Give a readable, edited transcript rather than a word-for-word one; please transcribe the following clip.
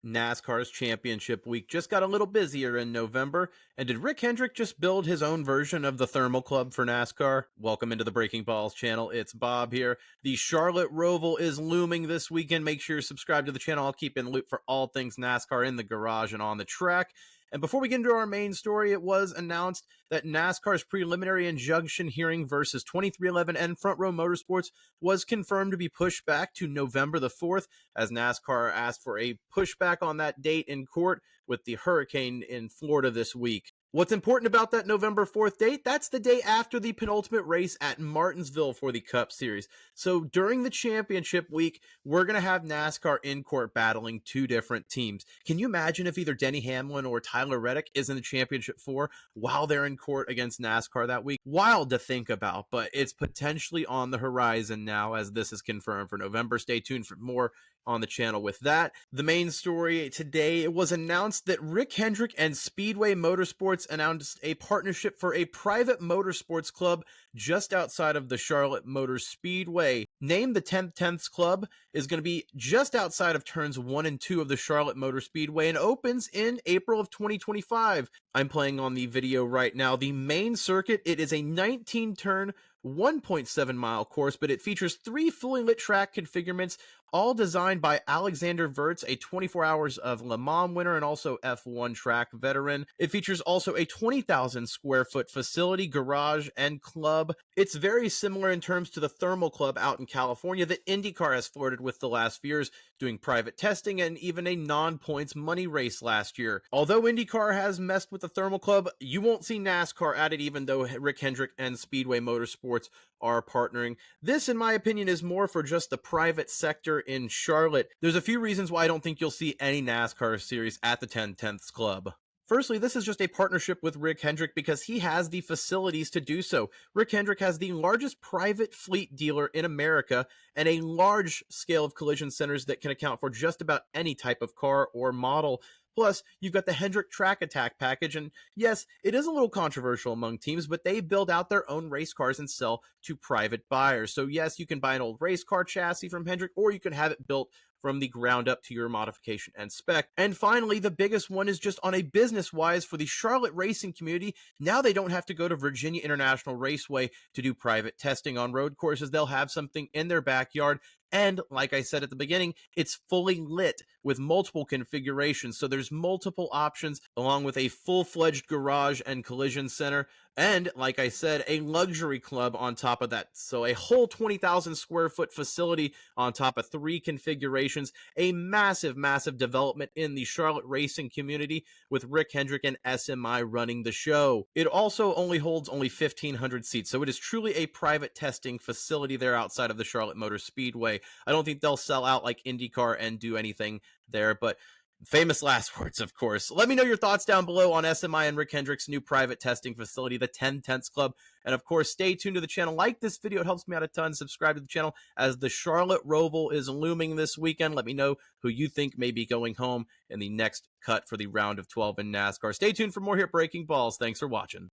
NASCAR's championship week just got a little busier in November, and did Rick Hendrick just build his own version of the Thermal Club for NASCAR? Welcome into the Breaking Balls channel, it's Bob here. The Charlotte Roval is looming this weekend. Make sure you're subscribed to the channel. I'll keep in the loop for all things NASCAR in the garage and on the track. And before we get into our main story, it was announced that NASCAR's preliminary injunction hearing versus 23XI and Front Row Motorsports was confirmed to be pushed back to November the 4th, as NASCAR asked for a pushback on that date in court with the hurricane in Florida this week. What's important about that November 4th date? That's the day after the penultimate race at Martinsville for the Cup Series. So during the championship week, we're going to have NASCAR in court battling two different teams. Can you imagine if either Denny Hamlin or Tyler Reddick is in the championship four while they're in court against NASCAR that week? Wild to think about, but it's potentially on the horizon now as this is confirmed for November. Stay tuned for more on the channel with that. The main story today, it was announced that Rick Hendrick and Speedway Motorsports announced a partnership for a private motorsports club just outside of the Charlotte Motor Speedway. Named the 10th Club, is going to be just outside of turns 1 and 2 of the Charlotte Motor Speedway and opens in April of 2025. I'm playing on the video right now. The main circuit, it is a 19-turn, 1.7 mile course, but it features 3 fully lit track configurations, all designed by Alexander Wirtz, a 24 Hours of Le Mans winner and also F1 track veteran. It features also a 20,000 square foot facility, garage, and club. It's very similar in terms to the Thermal Club out in California that IndyCar has flirted with the last few years, doing private testing and even a non-points money race last year. Although IndyCar has messed with the Thermal Club, you won't see NASCAR at it, even though Rick Hendrick and Speedway Motorsports are partnering. This, in my opinion, is more for just the private sector in Charlotte. There's a few reasons why I don't think you'll see any NASCAR series at the 10th Club. Firstly, this is just a partnership with Rick Hendrick because he has the facilities to do so. Rick Hendrick has the largest private fleet dealer in America and a large scale of collision centers that can account for just about any type of car or model. Plus, you've got the Hendrick Track Attack package, and yes, it is a little controversial among teams, but they build out their own race cars and sell to private buyers. So yes, you can buy an old race car chassis from Hendrick, or you can have it built from the ground up to your modification and spec. And finally, the biggest one is just on a business-wise for the Charlotte racing community. Now they don't have to go to Virginia International Raceway to do private testing on road courses. They'll have something in their backyard. And like I said at the beginning, it's fully lit with multiple configurations. So there's multiple options along with a full-fledged garage and collision center. And like I said, a luxury club on top of that. So a whole 20,000 square foot facility on top of 3 configurations. A massive, massive development in the Charlotte racing community with Rick Hendrick and SMI running the show. It also only holds 1,500 seats. So it is truly a private testing facility there outside of the Charlotte Motor Speedway. I don't think they'll sell out like IndyCar and do anything there, but famous last words, of course. Let me know your thoughts down below on SMI and Rick Hendrick's new private testing facility, the 10th Club. And of course, stay tuned to the channel. Like this video, it helps me out a ton. Subscribe to the channel as the Charlotte Roval is looming this weekend. Let me know who you think may be going home in the next cut for the round of 12 in NASCAR. Stay tuned for more here at Breaking Balls. Thanks for watching.